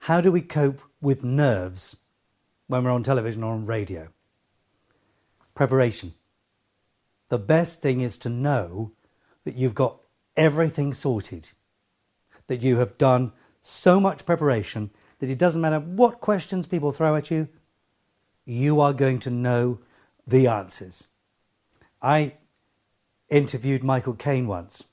How do we cope with nerves when we're on television or on radio? Preparation. The best thing is to know that you've got everything sorted, that you have done so much preparation that it doesn't matter what questions people throw at you, you are going to know the answers. I interviewed Michael Caine once,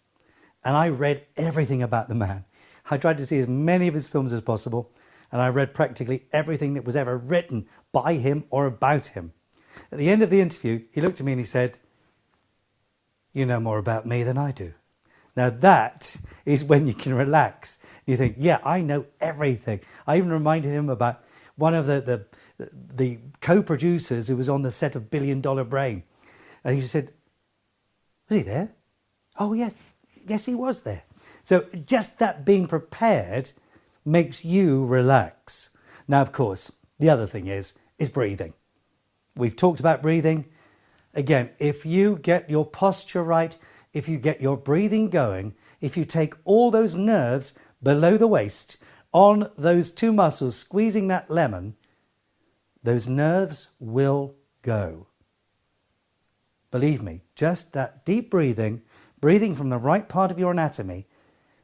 and I read everything about the man. I tried to see as many of his films as possible, and I read practically everything that was ever written by him or about him. At the end of the interview, he looked at me and he said, "You know more about me than I do." Now that is when you can relax. You think, yeah, I know everything. I even reminded him about one of the co-producers who was on the set of $1 Billion Brain. And he said, "Was he there?" "Oh, yeah. Yes, he was there." So just that being prepared makes you relax. Now, of course, the other thing is breathing. We've talked about breathing. Again, if you get your posture right, if you get your breathing going, if you take all those nerves below the waist on those two muscles, squeezing that lemon, those nerves will go. Believe me, just that deep breathing from the right part of your anatomy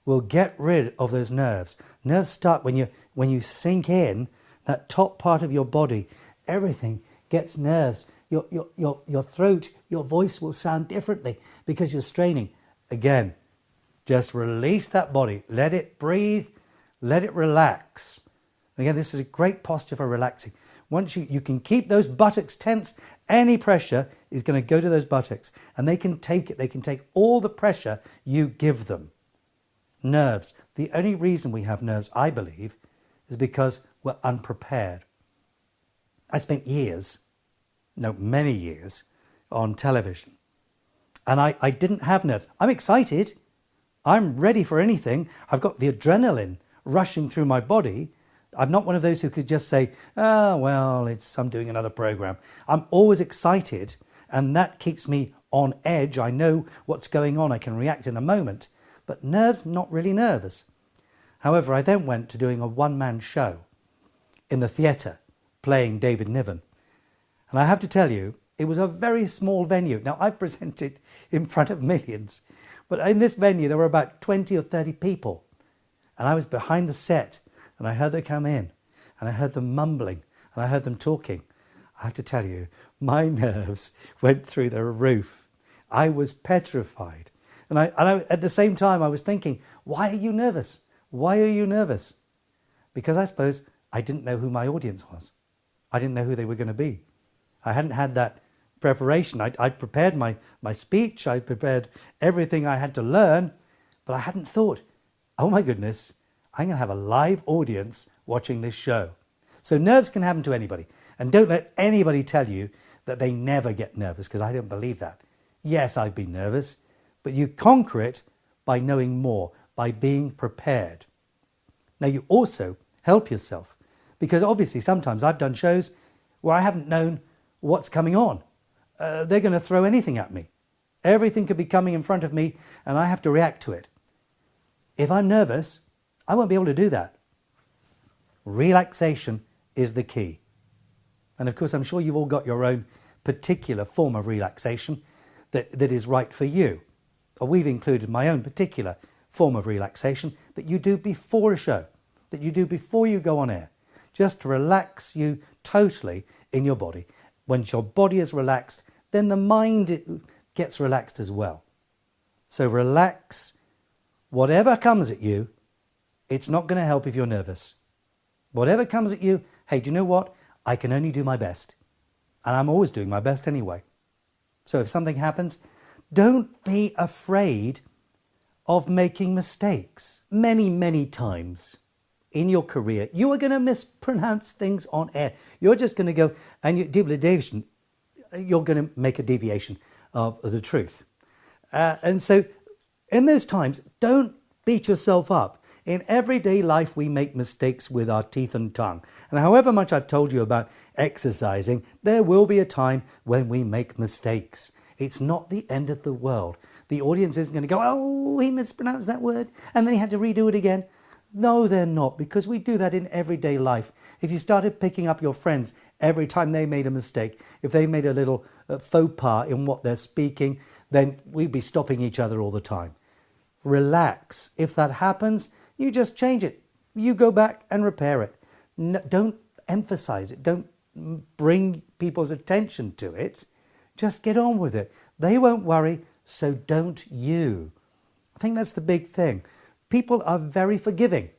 will get rid of those nerves. Nerves start when you sink in that top part of your body. Everything gets nerves. Your throat, your voice will sound differently because you're straining. Again, just release that body. Let it breathe. Let it relax. Again, this is a great posture for relaxing. Once you can keep those buttocks tense, any pressure is going to go to those buttocks and they can take it. They can take all the pressure you give them. Nerves. The only reason we have nerves, I believe, is because we're unprepared. I spent many years on television and I didn't have nerves. I'm excited. I'm ready for anything. I've got the adrenaline rushing through my body. I'm not one of those who could just say, "Oh, well, I'm doing another program." I'm always excited and that keeps me on edge. I know what's going on. I can react in a moment. But nerves, not really nervous. However, I then went to doing a one-man show in the theatre playing David Niven. And I have to tell you, it was a very small venue. Now, I've presented in front of millions, but in this venue, there were about 20 or 30 people. And I was behind the set, and I heard them come in, and I heard them mumbling, and I heard them talking. I have to tell you, my nerves went through the roof. I was petrified. And I, at the same time, I was thinking, why are you nervous? Why are you nervous? Because I suppose I didn't know who my audience was. I didn't know who they were going to be. I hadn't had that preparation. I'd prepared my speech. I prepared everything I had to learn. But I hadn't thought, oh my goodness, I'm going to have a live audience watching this show. So nerves can happen to anybody. And don't let anybody tell you that they never get nervous, because I don't believe that. Yes, I've been nervous. But you conquer it by knowing more, by being prepared. Now, you also help yourself, because obviously sometimes I've done shows where I haven't known what's coming on. They're going to throw anything at me. Everything could be coming in front of me and I have to react to it. If I'm nervous, I won't be able to do that. Relaxation is the key. And of course, I'm sure you've all got your own particular form of relaxation that is right for you. We've included my own particular form of relaxation that you do before a show, that you do before you go on air, just to relax you totally in your body. Once your body is relaxed, then the mind gets relaxed as well. So relax. Whatever comes at you, it's not going to help if you're nervous. Whatever comes at you, hey, do you know what? I can only do my best. And I'm always doing my best anyway. So if something happens, don't be afraid of making mistakes. Many, many times in your career, you are going to mispronounce things on air. You're just going to go, and you're going to make a deviation of the truth. And so in those times, don't beat yourself up. In everyday life, we make mistakes with our teeth and tongue. And however much I've told you about exercising, there will be a time when we make mistakes. It's not the end of the world. The audience isn't going to go, oh, he mispronounced that word, and then he had to redo it again. No, they're not, because we do that in everyday life. If you started picking up your friends every time they made a mistake, if they made a little faux pas in what they're speaking, then we'd be stopping each other all the time. Relax. If that happens, you just change it. You go back and repair it. No, don't emphasize it. Don't bring people's attention to it. Just get on with it. They won't worry, so don't you. I think that's the big thing. People are very forgiving.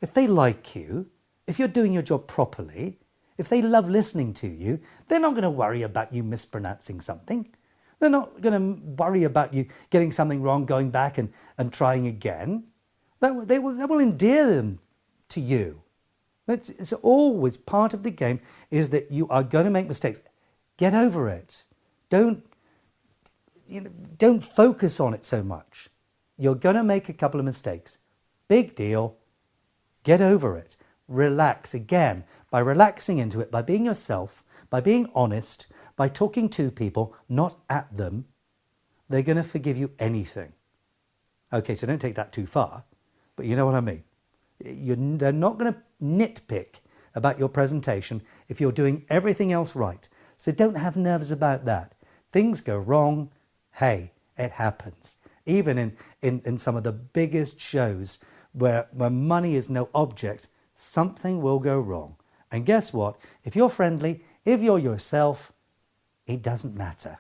If they like you, if you're doing your job properly, if they love listening to you, they're not going to worry about you mispronouncing something. They're not going to worry about you getting something wrong, going back and trying again. That will endear them to you. It's always part of the game, is that you are going to make mistakes. Get over it. Don't focus on it so much. You're going to make a couple of mistakes. Big deal. Get over it. Relax again. By relaxing into it, by being yourself, by being honest, by talking to people, not at them, they're going to forgive you anything. Okay, so don't take that too far, but you know what I mean. They're not going to nitpick about your presentation if you're doing everything else right. So don't have nerves about that. Things go wrong. Hey, it happens. Even in some of the biggest shows where money is no object, something will go wrong. And guess what? If you're friendly, if you're yourself, it doesn't matter.